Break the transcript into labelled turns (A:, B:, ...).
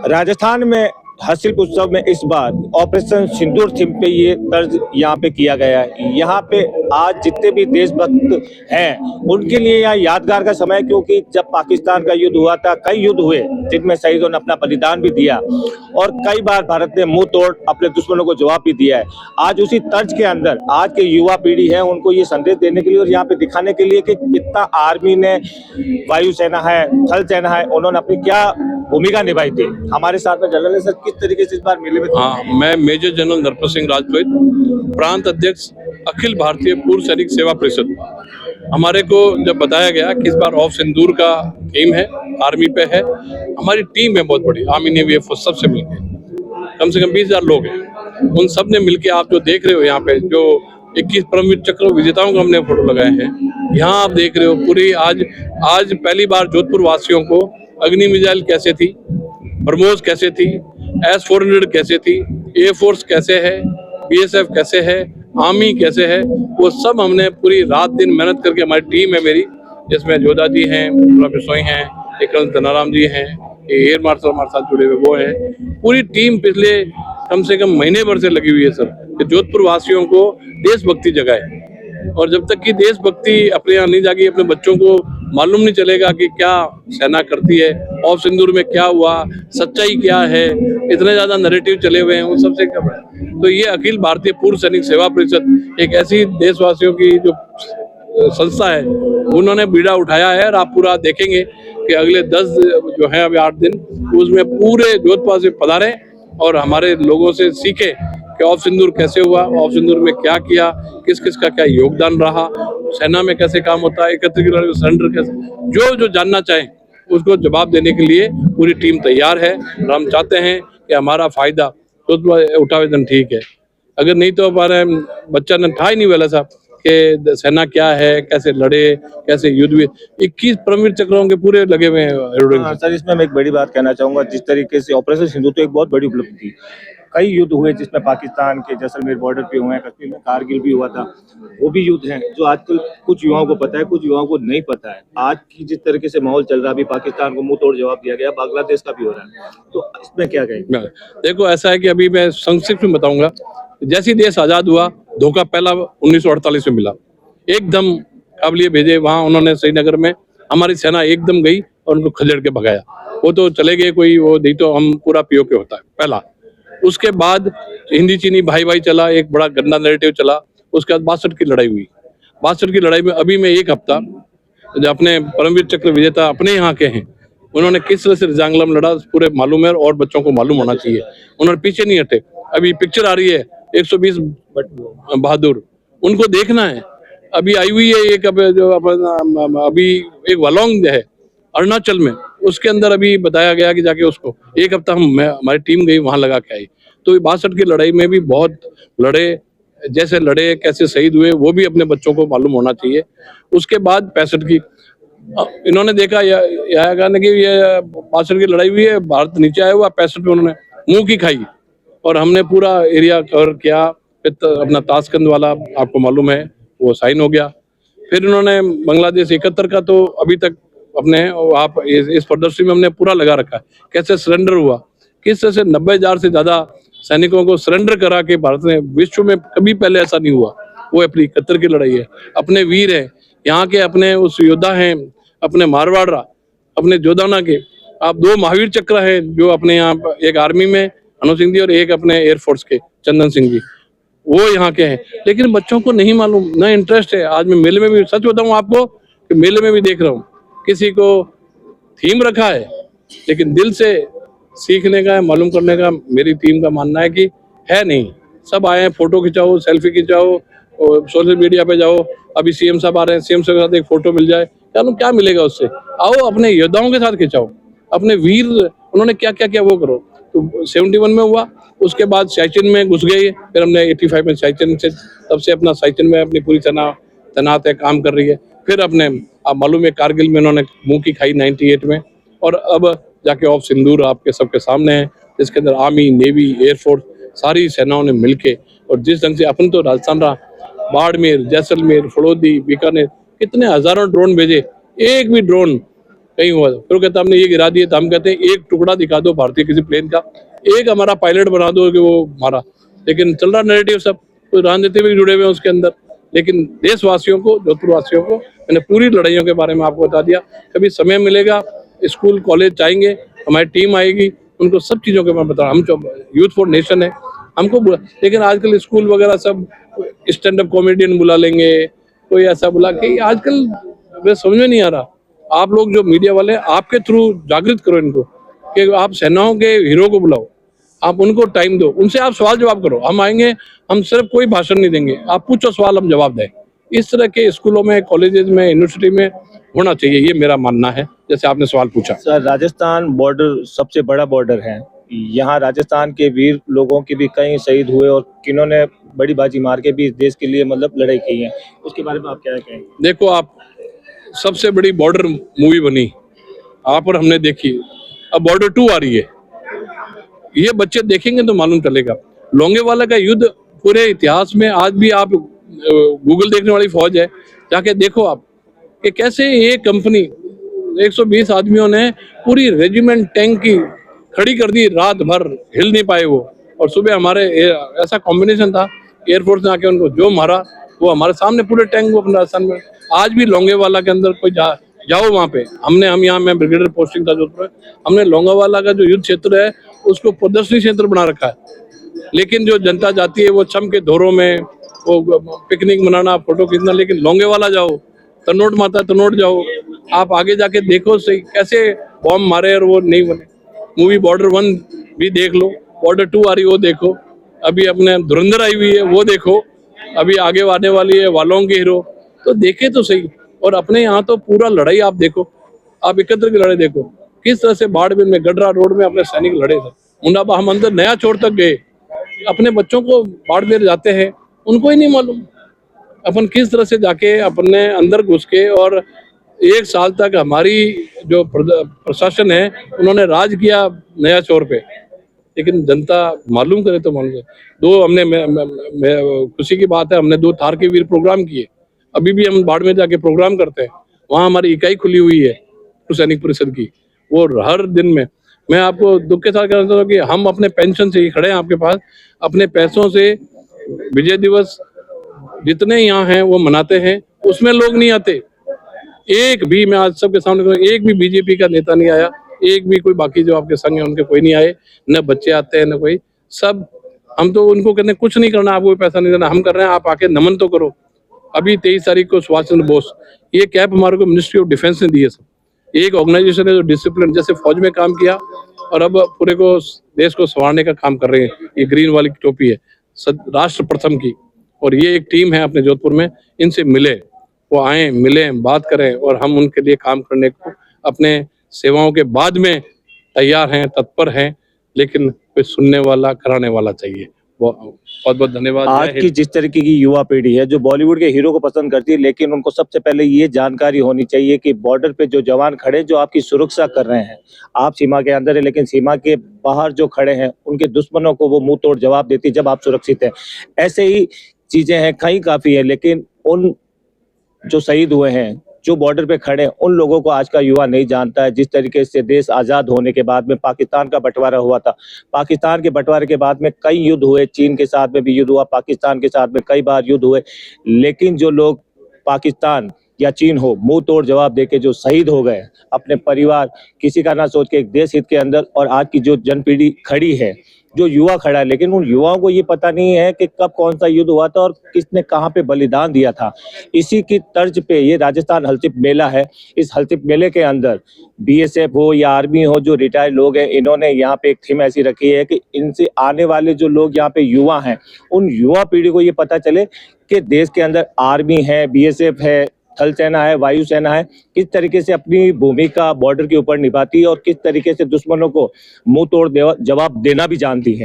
A: राजस्थान में हर्षिल उत्सव में इस बार ऑपरेशन सिंदूर थीम पे ये तर्ज यहाँ पे किया गया है। यहाँ पे आज जितने भी देशभक्त हैं उनके लिए यह यादगार का समय है, क्योंकि जब पाकिस्तान का युद्ध हुआ था, कई युद्ध हुए जिनमें शहीदों ने अपना बलिदान भी दिया और कई बार भारत ने मुंह तोड़ अपने दुश्मनों को जवाब भी दिया है। आज उसी तर्ज के अंदर आज के युवा पीढ़ी है, उनको ये संदेश देने के लिए और यहाँ पे दिखाने के लिए कि कितना आर्मी ने, वायुसेना है, थल सेना है, उन्होंने अपनी क्या भूमिका निभाई थी। हमारे साथ में जनरल सर किस तरीके से इस बार मेले में
B: मैं मेजर जनरल नरपत सिंह राजपूत, प्रांत अध्यक्ष अखिल भारतीय पूर्व सैनिक सेवा परिषद। हमारे को जब बताया गया कि इस बार ऑफ सिंदूर का थीम है, आर्मी पे है, हमारी टीम है बहुत बड़ी, आर्मी नेवी एयरफोर्स सबसे मिलकर कम से कम 20,000 लोग हैं। उन सब ने मिलकर आप जो देख रहे हो यहाँ पे, जो 21 परमवीर चक्र विजेताओं को हमने फोटो लगाए हैं, यहाँ आप देख रहे हो पूरी आज पहली बार जोधपुर वासियों को अग्नि मिसाइल कैसे थी, ब्रह्मोस कैसे थी, S-400 कैसे थी, एयरफोर्स कैसे है, BSF कैसे है, आर्मी कैसे है, वो सब हमने पूरी रात दिन मेहनत करके, हमारी टीम है मेरी, जिसमें जोधा जी हैं, बिश्नोई हैं, कर्नल धनाराम जी हैं, एयर मार्शल हमारे साथ जुड़े हुए वो हैं। पूरी टीम पिछले कम से कम महीने भर से लगी हुई है सर, कि जोधपुर वासियों को देशभक्ति जगाए। और जब तक कि देशभक्ति अपने यहाँ नहीं जागी, अपने बच्चों को मालूम नहीं चलेगा कि क्या सेना करती है, ऑफ सिंदूर में क्या हुआ, सच्चाई क्या है, इतने ज्यादा नैरेटिव चले हुए हैं, वो सबसे कम है। तो ये अखिल भारतीय पूर्व सैनिक सेवा परिषद एक ऐसी देशवासियों की जो संस्था है, उन्होंने बीड़ा उठाया है। और आप पूरा देखेंगे कि अगले 10 जो है अभी 8 दिन, उसमें पूरे जोधपुर से पधारे और हमारे लोगों से सीखे कि ऑफ सिंदूर कैसे हुआ, ऑफ सिंदूर में क्या किया, किस किस का क्या योगदान रहा, सेना में कैसे काम होता है, 31 सरेंडर कैसे, जो जानना चाहें उसको जवाब देने के लिए पूरी टीम तैयार है। और हम चाहते हैं कि हमारा फायदा तो उठावे दिन ठीक है, अगर नहीं तो हमारे बच्चा ने था ही नहीं वाला साहब कि सेना क्या है, कैसे लड़े, कैसे युद्ध हुए। 21 परमवीर चक्रों के पूरे लगे हुए हैं।
A: सर इसमें मैं एक बड़ी बात कहना चाहूंगा, जिस तरीके से ऑपरेशन सिंदूर तो एक बहुत बड़ी उपलब्धि थी। कई युद्ध हुए जिसमें पाकिस्तान के जैसलमेर बॉर्डर पे हुए हैं, कश्मीर में कारगिल भी हुआ था, वो भी युद्ध हैं जो आजकल कुछ युवाओं को पता है, कुछ युवाओं को नहीं पता है। आज की जिस तरीके से माहौल चल रहा है, अभी पाकिस्तान को मुंह तोड़ जवाब दिया गया, बांग्लादेश का भी हो रहा है, तो इसमें क्या कहेंगे?
B: देखो ऐसा है कि अभी मैं संक्षिप्त में बताऊंगा, जैसे देश आजाद हुआ, धोखा पहला 1948 में मिला, एकदम काबलिए भेजे वहां, उन्होंने श्रीनगर में हमारी सेना एकदम गई और उनको खदेड़ के भगाया। वो तो चले गए, कोई वो नहीं तो हम पूरा POK होता है पहला। उसके बाद हिंदी चीनी भाई भाई चला, एक बड़ा गंदा नैरेटिव चला। उसके बाद 62 की लड़ाई हुई। 62 की लड़ाई में अभी मैं एक हफ्ता जो अपने परमवीर चक्र विजेता अपने यहाँ के हैं, उन्होंने किस तरह से रिजांगलम लड़ा पूरे मालूम है और बच्चों को मालूम होना चाहिए। उन्होंने पीछे नहीं हटे। अभी पिक्चर आ रही है 120 बहादुर, उनको देखना है। अभी आई हुई है एक अभी एक वालोंग है अरुणाचल में, उसके अंदर अभी बताया गया कि जाके उसको एक हफ्ता हमारी टीम गई वहां लगा के आई। तो 62 की लड़ाई में भी बहुत लड़े, जैसे लड़े कैसे शहीद हुए वो भी अपने बच्चों को मालूम होना चाहिए। उसके बाद 65 की इन्होंने देखा कि ये 62 की लड़ाई हुई है, भारत नीचे आया हुआ, 65 में उन्होंने मुंह की खाई और हमने पूरा एरिया कवर किया। अपना ताशकंद वाला आपको मालूम है वो साइन हो गया। फिर उन्होंने बांग्लादेश 71 का तो अभी तक अपने आप इस प्रदर्शनी में हमने पूरा लगा रखा है, कैसे सरेंडर हुआ, किस तरह से 90,000 से ज्यादा सैनिकों को सरेंडर करा के भारत ने, विश्व में कभी पहले ऐसा नहीं हुआ। वो अपनी 71 की लड़ाई है, अपने वीर है यहाँ के, अपने उस योद्धा हैं, अपने मारवाड़ा, अपने जोधाना के। आप 2 महावीर चक्र है जो अपने यहाँ, एक आर्मी में अनु सिंह जी और एक अपने एयरफोर्स के चंदन सिंह जी, वो यहाँ के हैं। लेकिन बच्चों को नहीं मालूम, ना इंटरेस्ट है। आज मैं मेले में भी सच बताऊं आपको कि मेले में भी देख रहा हूँ, किसी को थीम रखा है लेकिन दिल से सीखने का, मालूम करने का मेरी टीम का मानना है कि है नहीं। सब आए हैं, फोटो खिंचाओ, सेल्फी खिंचाओ, सोशल मीडिया पे जाओ। अभी CM साहब आ रहे हैं, CM साहब के साथ एक फोटो मिल जाए, क्या मिलेगा उससे? आओ अपने योद्धाओं के साथ खिंचाओ, अपने वीर उन्होंने क्या क्या किया वो करो। तो 71 में हुआ, उसके बाद साइचिन में घुस गई, फिर हमने 85 में साइचिन से, तब से अपना साइचिन में अपनी पूरी सेना तैनात है, काम कर रही है। फिर अपने आप मालूम है कारगिल में उन्होंने मुंह की खाई 98 में, और अब जाके ऑफ सिंदूर आपके सबके सामने है, जिसके अंदर आर्मी, नेवी, एयरफोर्स सारी सेनाओं ने मिलके, और जिस ढंग से अपन तो राजस्थान रहा, बाड़मेर, जैसलमेर, फड़ौदी, बीकानेर, कितने हजारों ड्रोन भेजे, एक भी ड्रोन कहीं हुआ। फिर वो कहता हमने ये गिरा दिए, तो हम कहते हैं एक टुकड़ा दिखा दो भारतीय किसी प्लेन का, एक हमारा पायलट बना दो कि वो मारा। लेकिन चल रहा नैरेटिव सब, कोई राजनीति भी जुड़े हुए हैं उसके अंदर। लेकिन देशवासियों को, जोधपुर वासियों को मैंने पूरी लड़ाइयों के बारे में आपको बता दिया। कभी समय मिलेगा, स्कूल कॉलेज जाएंगे, हमारी टीम आएगी, उनको सब चीज़ों के मैं बता रहा हूँ। हम यूथ फॉर नेशन है, हमको लेकिन आजकल स्कूल वगैरह सब स्टैंड अप कॉमेडियन बुला लेंगे, कोई ऐसा बुला के, आजकल मुझे समझ में नहीं आ रहा। आप लोग जो मीडिया वाले, आपके थ्रू जागृत करो इनको कि आप सेनाओं के हीरो को बुलाओ, आप उनको टाइम दो, उनसे आप सवाल जवाब करो। हम आएंगे, हम सिर्फ कोई भाषण नहीं देंगे, आप पूछो सवाल, हम जवाब दें। इस तरह के स्कूलों में, कॉलेजेस में, यूनिवर्सिटी में होना चाहिए, ये मेरा मानना है। जैसे आपने सवाल पूछा,
A: सर, राजस्थान बॉर्डर सबसे बड़ा बॉर्डर है। यहाँ राजस्थान के वीर लोगों के भी कई शहीद हुए और किन्होंने बड़ी बाजी मार के भी इस देश के लिए मतलब लड़ाई की है, उसके बारे में आप क्या कहेंगे?
B: देखो आप, सबसे बड़ी बॉर्डर मूवी बनी आप और हमने देखी, अब बॉर्डर 2 आ रही है, ये बच्चे देखेंगे तो मालूम चलेगा। लोंगेवाला का युद्ध पूरे इतिहास में आज भी, आप गूगल देखने वाली फौज है, जाके देखो आप कि कैसे ये कंपनी 120 आदमियों ने पूरी रेजिमेंट टैंक की खड़ी कर दी, रात भर हिल नहीं पाए वो। और सुबह हमारे ऐसा कॉम्बिनेशन था, एयरफोर्स ने आके उनको जो मारा, वो हमारे सामने पूरे टैंक वो अपने राजस्थान में। आज भी लोंगेवाला के अंदर कोई जाओ वहाँ पे, हम यहाँ मैं ब्रिगेडियर पोस्टिंग था जोधपुर, हमने लोंगेवाला का जो युद्ध क्षेत्र है उसको प्रदर्शनी क्षेत्र बना रखा है। लेकिन जो जनता जाती है वो छम के धोरों में, वो पिकनिक मनाना, फोटो खींचना। लेकिन लोंगेवाला जाओ, तनोट माता तनोट जाओ, आप आगे जाके देखो सही कैसे बॉम्ब मारे और वो नहीं बने। मूवी बॉर्डर 1 भी देख लो, बॉर्डर 2 आ रही वो देखो, अभी अपने धुरंधर आई हुई है वो देखो, अभी आगे आने वाली है वालों के हीरो, तो देखे तो सही। और अपने यहाँ तो पूरा लड़ाई आप देखो, आप 71 की लड़ाई देखो, किस तरह से बाड़मेर में, गडरा रोड में अपने सैनिक लड़े थे। मुंडाबा हम अंदर नया चोर तक गए, अपने बच्चों को बाड़मेर जाते हैं उनको ही नहीं मालूम अपन किस तरह से जाके अपने अंदर घुस के, और 1 साल तक हमारी जो प्रशासन है उन्होंने राज किया नया चौर पे। लेकिन जनता मालूम करे तो मालूम है। 2 हमने खुशी की बात है, हमने 2 थार के वीर प्रोग्राम किए, अभी भी हम बाड़मेर जाके प्रोग्राम करते हैं। वहाँ हमारी इकाई खुली हुई है सैनिक परिषद की, वो हर दिन में, मैं आपको दुख के साथ कहना चाहता हूँ कि हम अपने पेंशन से ही खड़े हैं आपके पास, अपने पैसों से विजय दिवस जितने यहाँ हैं वो मनाते हैं, उसमें लोग नहीं आते। एक भी, मैं आज सबके सामने कहूँ, एक भी बीजेपी का नेता नहीं आया, एक भी कोई बाकी जो आपके संग है उनके कोई नहीं आए, न बच्चे आते हैं न कोई, सब हम तो उनको कहते हैं कुछ नहीं करना, आपको पैसा नहीं देना, हम कर रहे हैं, आप आके नमन तो करो। अभी 23 तारीख को सुभाष चंद्र बोस, ये कैप हमारे को मिनिस्ट्री ऑफ डिफेंस ने दी है। सब एक ऑर्गेनाइजेशन है जो डिसिप्लिन, जैसे फौज में काम किया और अब पूरे को देश को संवारने का काम कर रहे हैं। ये ग्रीन वाली टोपी है राष्ट्र प्रथम की, और ये एक टीम है अपने जोधपुर में, इनसे मिले, वो आए, मिलें, बात करें, और हम उनके लिए काम करने को अपने सेवाओं के बाद में तैयार हैं, तत्पर हैं। लेकिन कोई सुनने वाला, कराने वाला चाहिए। बहुत बहुत धन्यवाद।
A: आज की जिस तरीके की युवा पीढ़ी है जो बॉलीवुड के हीरो को पसंद करती है, लेकिन उनको सबसे पहले ये जानकारी होनी चाहिए कि बॉर्डर पे जो जवान खड़े, जो आपकी सुरक्षा कर रहे हैं, आप सीमा के अंदर है लेकिन सीमा के बाहर जो खड़े हैं, उनके दुश्मनों को वो मुंह तोड़ जवाब देती है जब आप सुरक्षित हैं। ऐसे ही चीजें हैं, कहीं काफी है, लेकिन उन जो शहीद हुए हैं, जो बॉर्डर पे खड़े हैं, उन लोगों को आज का युवा नहीं जानता है। जिस तरीके से देश आजाद होने के बाद में पाकिस्तान का बंटवारा हुआ था, पाकिस्तान के बंटवारे के बाद में कई युद्ध हुए, चीन के साथ में भी युद्ध हुआ, पाकिस्तान के साथ में कई बार युद्ध हुए, लेकिन जो लोग पाकिस्तान या चीन हो, मुंह तोड़ जवाब देके जो शहीद हो गए, अपने परिवार किसी का ना सोच के एक देश हित के अंदर, और आज की जो जनपीढ़ी खड़ी है, जो युवा खड़ा है, लेकिन उन युवाओं को ये पता नहीं है कि कब कौन सा युद्ध हुआ था और किसने कहाँ पे बलिदान दिया था। इसी की तर्ज पे ये राजस्थान हलसिप मेला है। इस हलसिप मेले के अंदर बीएसएफ हो या आर्मी हो, जो रिटायर्ड लोग हैं, इन्होंने यहाँ पे एक थीम ऐसी रखी है कि इनसे आने वाले जो लोग यहाँ पे युवा हैं, उन युवा पीढ़ी को ये पता चले कि देश के अंदर आर्मी है, बीएसएफ है, थल सेना है, वायुसेना है, किस तरीके से अपनी भूमिका बॉर्डर के ऊपर निभाती है और किस तरीके से दुश्मनों को मुंह तोड़ जवाब देना भी जानती है।